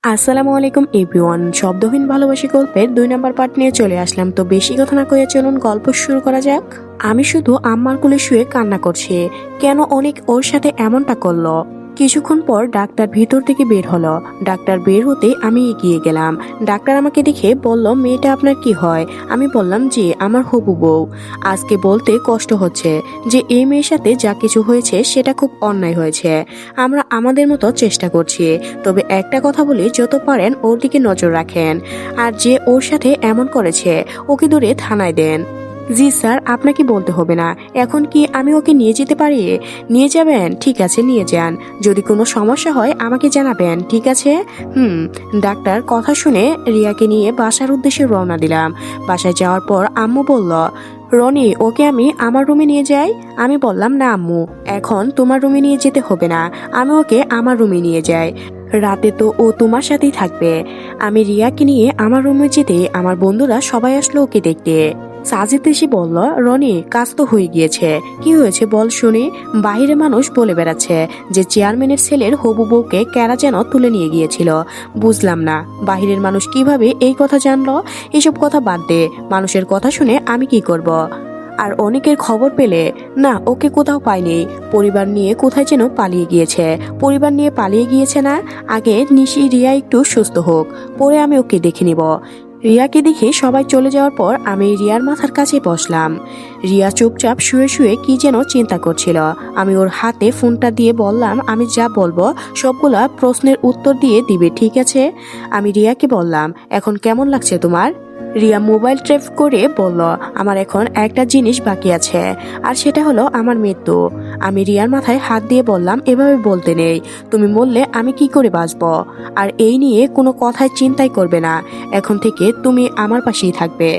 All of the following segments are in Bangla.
আসসালামু আলাইকুম এভরিওয়ান। শব্দহীন ভালোবাসি গল্পের 2 নম্বর পার্ট নিয়ে চলে আসলাম। তো বেশি কথা না কয়ে চলুন গল্প শুরু করা যাক। আমি শুধু আম্মার কোলে শুয়ে কান্না করছি। কেন অনেক ওর সাথে এমনটা করলো? কিছুক্ষণ পর ডাক্তার ভিতর থেকে বের হলো। ডাক্তার বের হতে আমি এগিয়ে গেলাম। ডাক্তার আমাকে দেখে বলল, মেয়েটা আপনার কি হয়? আমি বললাম, জি আমার হবু বউ। আজকে বলতে কষ্ট হচ্ছে যে এই মেয়ের সাথে যা কিছু হয়েছে সেটা খুব অন্যায় হয়েছে। আমরা আমাদের মতো চেষ্টা করছি। তবে একটা কথা বলি, যত পারেন ওর দিকে নজর রাখেন। আর যে ওর সাথে এমন করেছে ওকে ধরে থানায় দেন। জি স্যার, আপনাকে বলতে হবে না। এখন কি আমি ওকে নিয়ে যেতে পারি? নিয়ে যাবেন? ঠিক আছে, নিয়ে যান। যদি কোনো সমস্যা হয় আমাকে জানাবেন, ঠিক আছে? হুম। ডাক্তার কথা শুনে রিয়াকে নিয়ে বাসার উদ্দেশ্যে রওনা দিলাম। বাসায় যাওয়ার পর আম্মু বলল, রনি ওকে আমি আমার রুমে নিয়ে যাই। আমি বললাম, না আম্মু, এখন তোমার রুমে নিয়ে যেতে হবে না, আমি ওকে আমার রুমে নিয়ে যাই। রাতে তো ও তোমার সাথেই থাকবে। আমি রিয়াকে নিয়ে আমার রুমে যেতে আমার বন্ধুরা সবাই আসলো ওকে দেখতে। সাজিদ এসে বলল, রনি কাজ তো হয়ে গিয়েছে। কি হয়েছে বল শুনি। বাহিরে মানুষ বলে বেড়াচ্ছে যে চেয়ারম্যানের ছেলের হবু বউকে কারা যেন তুলে নিয়ে গিয়েছিল। বুঝলাম না বাহিরের মানুষ কিভাবে এই কথা জানলো। এসব কথা বাদ দে, মানুষের কথা শুনে আমি কি করব। আর অনেকের খবর পেলে, না ওকে কোথাও পাইনি। পরিবার নিয়ে কোথায় যেন পালিয়ে গিয়েছে। পরিবার নিয়ে পালিয়ে গিয়েছে না? আগে নিশি রিয়া একটু সুস্থ হোক, পরে আমি ওকে দেখে নিব। রিয়াকে দেখে সবাই চলে যাওয়ার পর আমি রিয়ার মাথার কাছে বসলাম। রিয়া চুপচাপ শুয়ে শুয়ে কি যেন চিন্তা করছিল। আমি ওর হাতে ফোনটা দিয়ে বললাম, আমি যা বলবো সবগুলা প্রশ্নের উত্তর দিয়ে দিবে, ঠিক আছে? আমি রিয়াকে বললাম, এখন কেমন লাগছে তোমার? রিয়া মোবাইল ট্রেপ করে বলল, আমার এখন একটা জিনিস বাকি আছে, আর সেটা হলো আমার মৃত্যু। আমি রিয়ার মাথায় হাত দিয়ে বললাম, এভাবে বলতে নেই, তুমি মরলে আমি কি করে বাঁচবো? আর এই নিয়ে কোনো কথায় চিন্তাই করবে না। এখন থেকে তুমি আমার পাশেই থাকবে।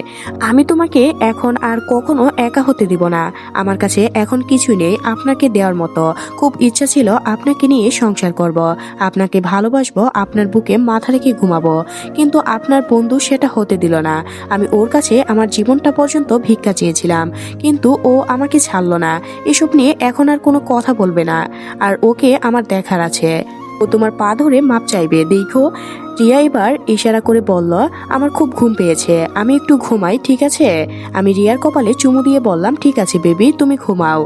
আমি তোমাকে এখন আর কখনো একা হতে দিব না। আমার কাছে এখন কিছুই নেই আপনাকে দেওয়ার মতো। খুব ইচ্ছা ছিল আপনাকে নিয়ে সংসার করব, আপনাকে ভালোবাসবো, আপনার বুকে মাথা রেখে ঘুমাবো, কিন্তু আপনার বন্ধু সেটা হতে দিল না। আমি ওর কাছে আমার জীবনটা পর্যন্ত ভিক্ষা চেয়েছিলাম, কিন্তু ও আমাকে ছাড়লো না। এসব নিয়ে এখন আর কোনো কথা বলবে না। আর ওকে আমার দেখার আছে। ও তোমার পা ধরে মাপ চাইবে, দেখো। রিয়া এবার ইশারা করে বলল, আমার খুব ঘুম পেয়েছে, আমি একটু ঘুমাই, ঠিক আছে? আমি রিয়ার কপালে চুমু দিয়ে বললাম, ঠিক আছে বেবি, তুমি ঘুমাও।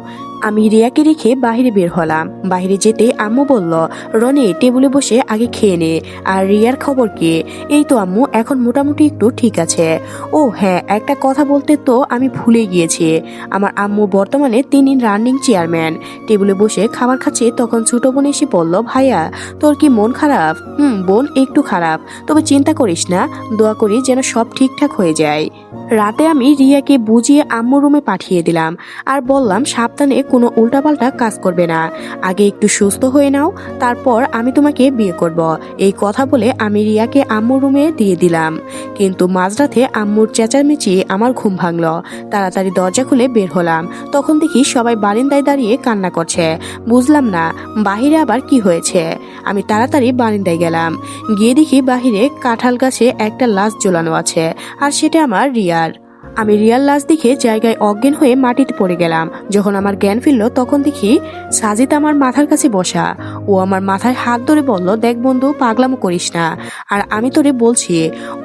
আমি রিয়াকে রেখে বাহিরে বের হলাম। বাহিরে যেতে আম্মু বলল, রনি টেবিলে বসে আগে খেয়ে নে। আর রিয়ার খবর কি? এই তো আম্মু, এখন মোটামুটি একটু ঠিক আছে। ও হ্যাঁ, একটা কথা বলতে তো আমি ভুলে গিয়েছি। আমার আম্মু বর্তমানে তিনি রানিং চেয়ারম্যান। টেবিলে বসে খাবার খাচ্ছে, তখন ছোট বোন এসে বলল, ভাইয়া তোর কি মন খারাপ? বোন একটু খারাপ, তবে চিন্তা করিস না, দোয়া করি যেন সব ঠিকঠাক হয়ে যায়। রাতে আমি রিয়াকে বুঝিয়ে আম্মুর রুমে পাঠিয়ে দিলাম আর বললাম, সাবধানে কোনো উল্টাপাল্টা কাজ করবে না। আগে একটু সুস্থ হয়ে নাও, তারপর আমি তোমাকে বিয়ে করব। এই কথা বলে আমি রিয়াকে আম্মুর রুমে দিয়ে দিলাম। কিন্তু মাঝরাতে আম্মুর চেঁচামেচি আমার ঘুম ভাঙল। তাড়াতাড়ি দরজা খুলে বের হলাম। তখন দেখি সবাই বারান্দায় দাঁড়িয়ে কান্না করছে। বুঝলাম না বাহিরে আবার কি হয়েছে। আমি তাড়াতাড়ি বারান্দায় গেলাম। গিয়ে দেখি বাহিরে কাঁঠাল গাছে একটা লাশ ঝোলানো আছে, আর সেটা আমার রিয়ার। আমি রিয়ার লাশ দেখে জায়গায় অজ্ঞান হয়ে মাটিতে পড়ে গেলাম। যখন আমার জ্ঞান ফিরল তখন দেখি সাজিদ আমার মাথার কাছে বসা। ও আমার মাথায় হাত ধরে বলল, দেখ বন্ধু, পাগলামো করিস না। আর আমি তোরে বলছি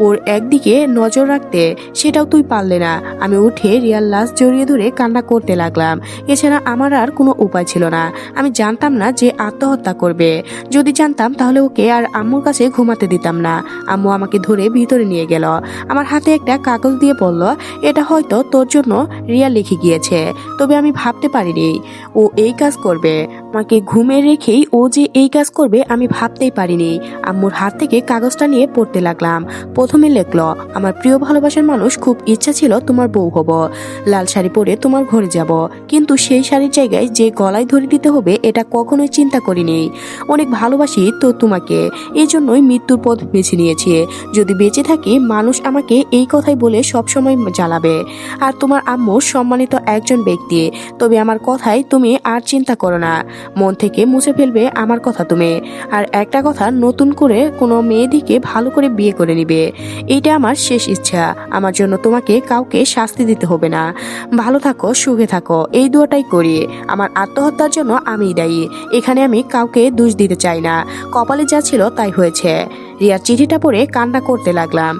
ওর একদিকে নজর রাখতে, সেটাও তুই পারলে না। আমি উঠে রিয়ার লাশ জড়িয়ে ধরে কান্না করতে লাগলাম। এছাড়া আমার আর কোনো উপায় ছিল না। আমি জানতাম না যে আত্মহত্যা করবে। যদি জানতাম তাহলে ওকে আর আম্মুর কাছে ঘুমাতে দিতাম না। আম্মু আমাকে ধরে ভিতরে নিয়ে গেল। আমার হাতে একটা কাগজ দিয়ে বলল, এটা হয়তো তোর জন্য রিয়া লিখে গিয়েছে, তবে আমি ভাবতে পারিনি ও এই কাজ করবে। আমাকে ঘুমে রেখেই ও যে এই কাজ করবে আমি ভাবতেই পারিনি। আম্মুর হাত থেকে কাগজটা নিয়ে পড়তে লাগলাম। প্রথমে লিখলো, আমার প্রিয় ভালোবাসার মানুষ, খুব ইচ্ছা ছিল তোমার বউ হব, লাল শাড়ি পরে তোমার ঘরে যাব, কিন্তু সেই শাড়ির জায়গায় যে গলায় ধরে দিতে হবে এটা কখনোই চিন্তা করিনি। অনেক ভালোবাসি তো তোমাকে, এই জন্যই মৃত্যুর পথ বেছে নিয়েছি। যদি বেঁচে থাকি মানুষ আমাকে এই কথাই বলে সবসময় জ্বালাবে। আর তোমার আম্মু সম্মানিত একজন ব্যক্তি, তবে আমার কথাই তুমি আর চিন্তা করো না, মন থেকে মুছে ফেলবে আমার কথা তুমি। আর একটা কথা, নতুন করে কোনো মেয়েদিকে ভালো করে বিয়ে করে নিবে। এইটা আমার শেষ ইচ্ছা। আমার জন্য তোমাকে কাউকে শাস্তি দিতে হবে না। ভালো থাকো, সুখে থাকো, এই দোয়াটাই করি। আমার আত্মহত্যার জন্য আমিই দায়ী। এখানে আমি কাউকে দোষ দিতে চাই না। কপালে যা ছিল তাই হয়েছে। রিয়ার চিঠিটা পড়ে কান্না করতে লাগলাম।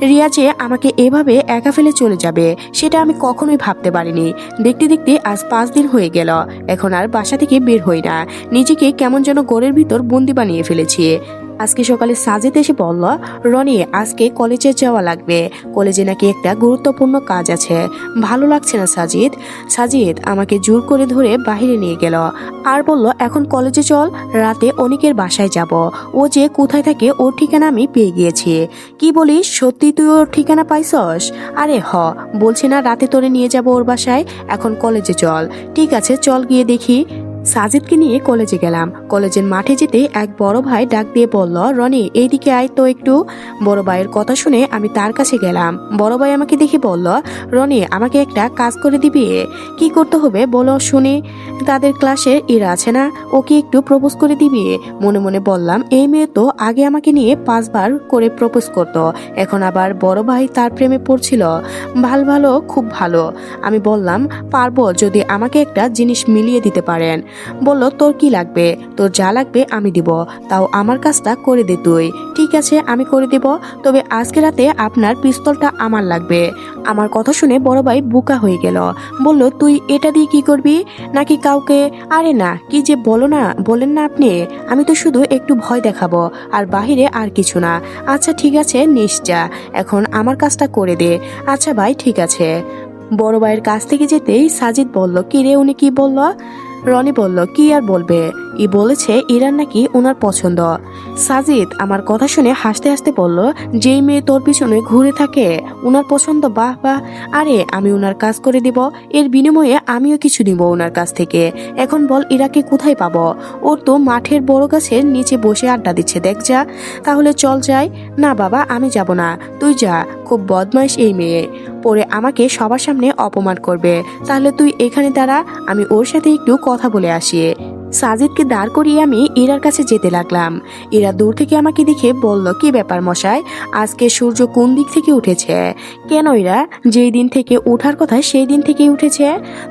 রিয়া যে আমাকে এভাবে একা ফেলে চলে যাবে সেটা আমি কখনোই ভাবতে পারিনি। দেখতে দেখতে আজ 5 দিন হয়ে গেল, এখন আর বাসা থেকে বের হই না। নিজেকে কেমন যেন ঘরের ভিতর বন্দি বানিয়ে ফেলেছি। আজকে সকালে সাজিদ এসে বলল, রনি আজকে কলেজে যাওয়া লাগবে, কলেজে নাকি একটা গুরুত্বপূর্ণ কাজ আছে। ভালো লাগছে না সাজিদ। সাজিদ আমাকে জোর করে ধরে বাইরে নিয়ে গেল আর বলল, এখন কলেজে চল, রাতে অনেকের বাসায় যাব। ও যে কোথায় থাকে ওর ঠিকানা আমি পেয়ে গিয়েছি। কি বলিস, সত্যি তুই ওর ঠিকানা পাইছস? আরে বলছি না রাতে তোরে নিয়ে যাব ওর বাসায়। এখন কলেজে চল। ঠিক আছে চল গিয়ে দেখি। সাজিদকে নিয়ে কলেজে গেলাম। কলেজের মাঠে যেতে এক বড় ভাই ডাক দিয়ে বলল, রনি এইদিকে আয় তো একটু। বড় ভাইয়ের কথা শুনে আমি তার কাছে গেলাম। বড় ভাই আমাকে দেখে বলল, রনি আমাকে একটা কাজ করে দিবি। কি করতে হবে বলো শুনি। তাদের ক্লাসে ইরা আছে না, ওকে একটু প্রপোজ করে দিবি। মনে মনে বললাম, এই মেয়ে তো আগে আমাকে নিয়ে 5 বার করে প্রপোজ করত, এখন আবার বড় ভাই তার প্রেমে পড়ছিল। ভালো খুব ভালো। আমি বললাম, পারবো যদি আমাকে একটা জিনিস মিলিয়ে দিতে পারেন। বলল, তোর কি লাগবে? তোর যা লাগবে আমি দিব, তাও আমার কাজটা করে দে তুই। ঠিক আছে আমি করে দিব, তবে আজকে রাতে আপনার পিস্তলটা আমার লাগবে। আমার কথা শুনে বড় ভাই বোকা হয়ে গেল। বলল, তুই এটা দিয়ে কি করবি? নাকি কাউকে? আরে না, কি যে বলেন না আপনি। আমি তো শুধু একটু ভয় দেখাবো, আর বাহিরে আর কিছু না। আচ্ছা ঠিক আছে নিশ্চা, এখন আমার কাজটা করে দে। আচ্ছা ভাই ঠিক আছে। বড় ভাইয়ের কাছ থেকে যেতেই সাজিদ বলল, কি রে উনি কি বলল? রনি বলল, কি আর বলবে, বলেছে ইরান নাকি ওনার পছন্দ। সাজিদ আমার কথা শুনে হাসতে হাসতে বলল, যেই মেয়ে তোর পিছনে ঘুরে থাকে ওনার পছন্দ? বাহ বাহ। আরে আমি ওনার কাজ করে দিব, এর বিনিময়ে আমিও কিছু নিব ওনার কাছ থেকে। এখন বল ইরাকে কোথায় পাবো? ওর তো মাঠের বড় গাছের নিচে বসে আড্ডা দিচ্ছে, দেখ যা। তাহলে চল যাই। না বাবা আমি যাব না, তুই যা, খুব বদমাইশ এই মেয়ে, পরে আমাকে সবার সামনে অপমান করবে। তাহলে তুই এখানে দাঁড়া, আমি ওর সাথে একটু কথা বলে আসি। সাজিদকে দাঁড় করিয়ে আমি ইরার কাছে যেতে লাগলাম। ইরা দূর থেকে আমাকে দেখে বলল, কি ব্যাপার মশাই, আজকে সূর্য কোন দিক থেকে উঠেছে? কেন ইরা, যেই দিন থেকে ওঠার কথা সেই দিন থেকেই উঠেছে।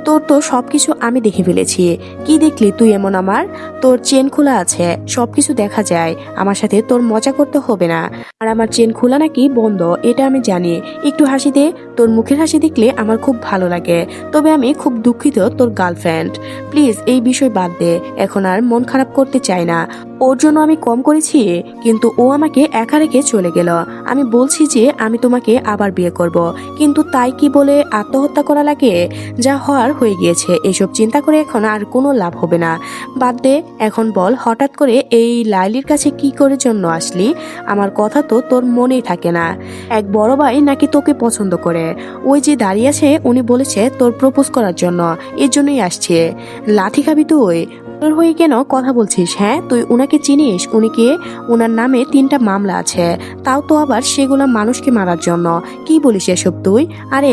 তোর তো সবকিছু আমি দেখে ফেলেছি। কি দেখলি তুই এমন? আমার তোর চেন খোলা আছে, সবকিছু দেখা যায়। আমার সাথে তোর মজা করতে হবে না। আর আমার চেন খোলা নাকি বন্ধ এটা আমি জানি। একটু হাসি দে, তোর মুখের হাসি দেখলে আমার খুব ভালো লাগে। তবে আমি খুব দুঃখিত তোর গার্লফ্রেন্ড, প্লিজ এই বিষয় বাদ দে। এখন আর মন খারাপ করতে চাই না। ওর জন্য আমি কম করেছি, কিন্তু ও আমাকে একা রেখে চলে গেল। আমি বলছি যে আমি তোমাকে আবার বিয়ে করব, কিন্তু তাই কি বলে আত্মহত্যা করা লাগে? যা হওয়ার হয়ে গিয়েছে, এসব চিন্তা করে এখন আর কোনো লাভ হবে না। বাদ দে। এখন বল, হঠাৎ করে এই লাইলির কাছে কি করে জন্য আসলি? আমার কথা তো তোর মনেই থাকে না। এক বড় ভাই নাকি তোকে পছন্দ করে, ওই যে দাঁড়িয়ে আছে উনি বলেছে তোর প্রপোজ করার জন্য, এর জন্যই আসছে। লাঠি খাবি তুই? তোর হয়ে কেন কথা বলছিস? হ্যাঁ তুই উনাকে চিনিস? উনিকে, ওনার নামে 3টা মামলা আছে, তাও তো আবার সেগুলো মানুষকে মারার জন্য। কি বলিস এসব তুই? আরে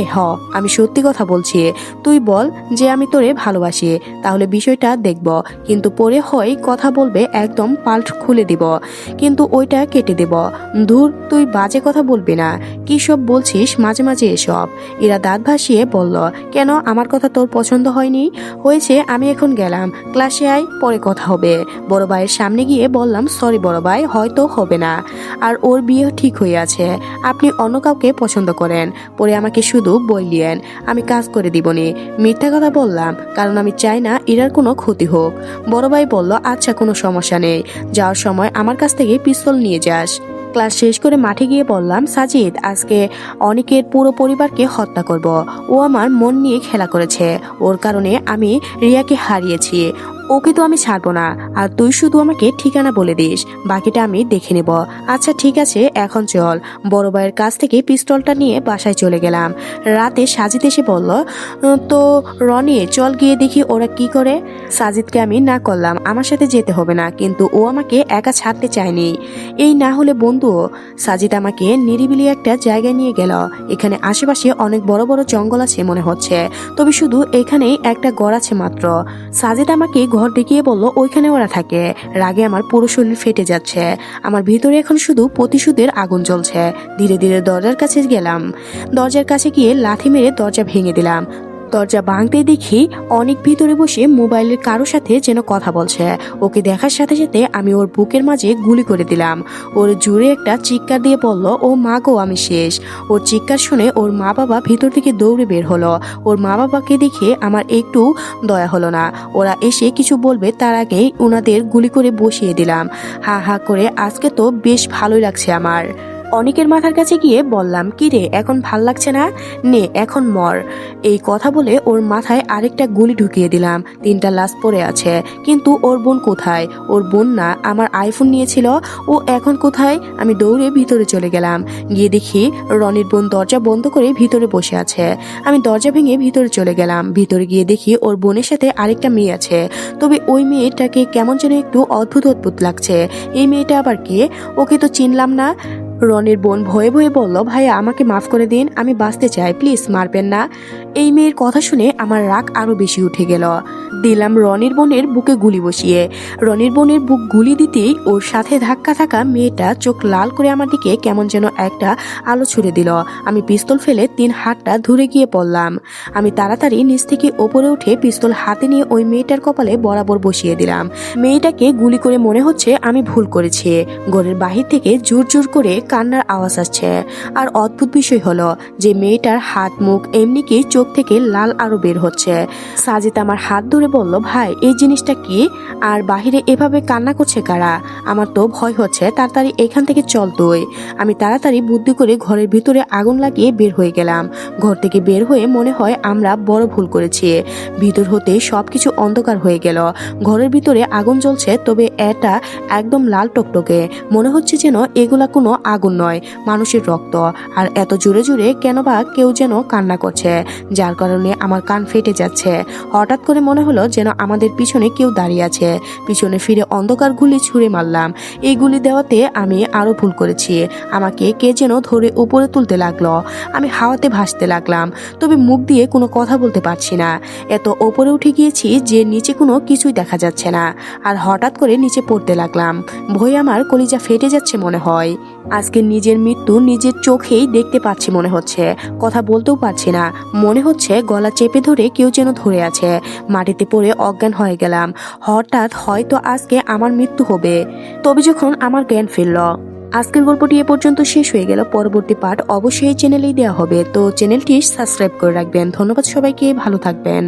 আমি সত্যি কথা বলছি। তুই বল যে আমি তোরে ভালোবাসি, তাহলে বিষয়টা দেখব, কিন্তু পরে হয় কথা বলবে একদম পাল্ট খুলে দিব, কিন্তু ওইটা কেটে দেব। ধুর, তুই বাজে কথা বলবি না। কি সব বলছিস মাঝে মাঝে এসব? এরা দাঁত ভাসিয়ে বলল, কেন আমার কথা তোর পছন্দ হয়নি? হয়েছে, আমি এখন গেলাম, ক্লাসে আয়, পরে কথা হবে। বড় ভাইয়ের সামনে গিয়ে বললাম, সরি বড় ভাই, হয়তো হবে না, আর ওর বিয়ে ঠিক হয়ে আছে। আপনি অন্য কাউকে পছন্দ করেন, পরে আমাকে শুধু বললিয়েন, আমি কাজ করে দিবনি। মিথ্যা কথা বললাম, কারণ আমি চাই না ইরার কোনো ক্ষতি হোক। বড় ভাই বলল, আচ্ছা কোনো সমস্যা নেই, যাওয়ার সময় আমার কাছ থেকে পিস্তল নিয়ে যাস। ক্লাস শেষ করে মাঠে গিয়ে বললাম, সাজিদ আজকে অনেকের পুরো পরিবারকে হত্যা করব। ও আমার মন নিয়ে খেলা করেছে, ওর কারণে আমি রিয়াকে হারিয়েছি। ওকে তো আমি ছাড়বো না, আর তুই শুধু আমাকে ঠিকানা বলে দিস, বাকিটা আমি দেখে নেব। আচ্ছা ঠিক আছে এখন চল। বড় ভাইয়ের কাছ থেকে পিস্তলটা নিয়ে বাসায় চলে গেলাম। রাতে সাজিদ এসে বলল, তো রনি চল গিয়ে দেখি ওরা কি করে। সাজিদকে আমি না করলাম, আমার সাথে যেতে হবে না, কিন্তু ও আমাকে একা ছাড়তে চায়নি। এই না হলে বন্ধু। সাজিদ আমাকে নিরিবিলি একটা জায়গায় নিয়ে গেল। এখানে আশেপাশে অনেক বড় বড় জঙ্গল আছে মনে হচ্ছে, তবে শুধু এখানেই একটা ঘর আছে মাত্র। সাজিদ আমাকে ঘর দেখিয়ে বলল, ওইখানে ওরা থাকে। রাগে আমার পুরো শরীর ফেটে যাচ্ছে, আমার ভিতরে এখন শুধু প্রতিশোধের আগুন জ্বলছে। ধীরে ধীরে দরজার কাছে গেলাম, দরজার কাছে গিয়ে লাথি মেরে দরজা ভেঙে দিলাম। দরজা ভাঙতে দেখি অনেক ভিতরে বসে মোবাইলের কারোর সাথে যেন কথা বলছে। ওকে দেখার সাথে সাথে আমি ওর বুকের মাঝে গুলি করে দিলাম। ওর জোরে একটা চিৎকার দিয়ে বলল, ও মা গো আমি শেষ। ওর চিৎকার শুনে ওর মা বাবা ভিতর থেকে দৌড়ে বের হলো। ওর মা বাবাকে দেখে আমার একটু দয়া হলো না। ওরা এসে কিছু বলবে তার আগেই ওনাদের গুলি করে বসিয়ে দিলাম। হা হা করে আজকে তো বেশ ভালোই লাগছে আমার। অনেকের মাথার কাছে গিয়ে বললাম, কি রে এখন ভাল লাগছে না, নে এখন মর। এই কথা বলে ওর মাথায় আরেকটা গুলি ঢুকিয়ে দিলাম। 3টা লাশ পড়ে আছে, কিন্তু ওর বোন কোথায়? ওর বোন না আমার আইফোন নিয়েছিল, ও এখন কোথায়? আমি দৌড়ে ভিতরে চলে গেলাম। গিয়ে দেখি রনির বোন দরজা বন্ধ করে ভিতরে বসে আছে। আমি দরজা ভেঙে ভিতরে চলে গেলাম। ভিতরে গিয়ে দেখি ওর বোনের সাথে আরেকটা মেয়ে আছে, তবে ওই মেয়েটাকে কেমন যেন একটু অদ্ভুত অদ্ভুত লাগছে। এই মেয়েটা আবার কে? ওকে তো চিনলাম না। রনির বোন ভয়ে ভয়ে বলল, ভাইয়া আমাকে মাফ করে দিন, আমি বাঁচতে চাই, প্লিজ মারবেন না। এই মেয়ের কথা শুনে আমার রাগ আরো বেশি উঠে গেল। দিলাম রনির বোনের বুকে গুলি বসিয়ে। রনির বোনের বুক গুলি দিতেই ওর সাথে ধাক্কা থাকা মেয়েটা চোখ লাল করে আমার দিকে কেমন যেন একটা আলো ছুড়ে দিল। আমি পিস্তল ফেলে 3 হাতটা ধরে গিয়ে পড়লাম। আমি তাড়াতাড়ি নিচ থেকে ওপরে উঠে পিস্তল হাতে নিয়ে ওই মেয়েটার কপালে বরাবর বসিয়ে দিলাম। মেয়েটাকে গুলি করে মনে হচ্ছে আমি ভুল করেছি। ঘরের বাহির থেকে জোর জোর করে কান্নার আওয়াজ আসছে। আর অদ্ভুত বিষয় হলো যে মেয়েটার হাত মুখ এমনি কি চোখ থেকে লাল আরো বের হচ্ছে। সাজিদ আমার হাত ধরে বলল, ভাই এই জিনিসটা কি? আর বাহিরে এভাবে কান্না করছে কারা? আমার তো ভয় হচ্ছে, তাড়াতাড়ি এখান থেকে চল তুই। আমি তাড়াতাড়ি বুদ্ধি করে ঘরের ভিতরে আগুন লাগিয়ে বের হয়ে গেলাম। ঘর থেকে বের হয়ে মনে হয় আমরা বড় ভুল করেছি। ভিতর হতে সবকিছু অন্ধকার হয়ে গেল। ঘরের ভিতরে আগুন জ্বলছে, তবে এটা একদম লাল টকটকে। মনে হচ্ছে যেন এগুলা কোনো আগুন নয়, মানুষের রক্ত। আর এত জোরে জোরে কেন বা কেউ যেন কান্না করছে, যার কারণে আমার কান ফেটে যাচ্ছে। হঠাৎ করে মনে হলো যেন আমাদের পিছনে কেউ দাঁড়িয়ে আছে। পিছনে ফিরে অন্ধকার গুলি ছুঁড়ে মারলাম। এই গুলি দেওয়াতে আমি আরো ভুল করেছি। আমাকে কে যেন ধরে উপরে তুলতে লাগলো। আমি হাওয়াতে ভাসতে লাগলাম, তবে মুখ দিয়ে কোনো কথা বলতে পারছি না। এত ওপরে উঠে গিয়েছি যে নিচে কোনো কিছুই দেখা যাচ্ছে না। আর হঠাৎ করে নিচে পড়তে লাগলাম। ভয়ে আমার কলিজা ফেটে যাচ্ছে মনে হয়। আজকে নিজের মৃত্যু নিজের চোখেই দেখতে পাচ্ছি মনে হচ্ছে। কথা বলতেও পারছি না। মনে হচ্ছে গলা চেপে ধরে কেউ যেন ধরে আছে। মাটিতে পড়ে অজ্ঞান হয়ে গেলাম। হঠাৎ হয়তো আজকে আমার মৃত্যু হবে। তবে যখন আমার জ্ঞান ফিরল। আজকের গল্পটি এ পর্যন্ত শেষ হয়ে গেল। পরবর্তী পার্ট অবশ্যই চ্যানেলেই দেওয়া হবে, তো চ্যানেলটি সাবস্ক্রাইব করে রাখবেন। ধন্যবাদ সবাইকে, ভালো থাকবেন।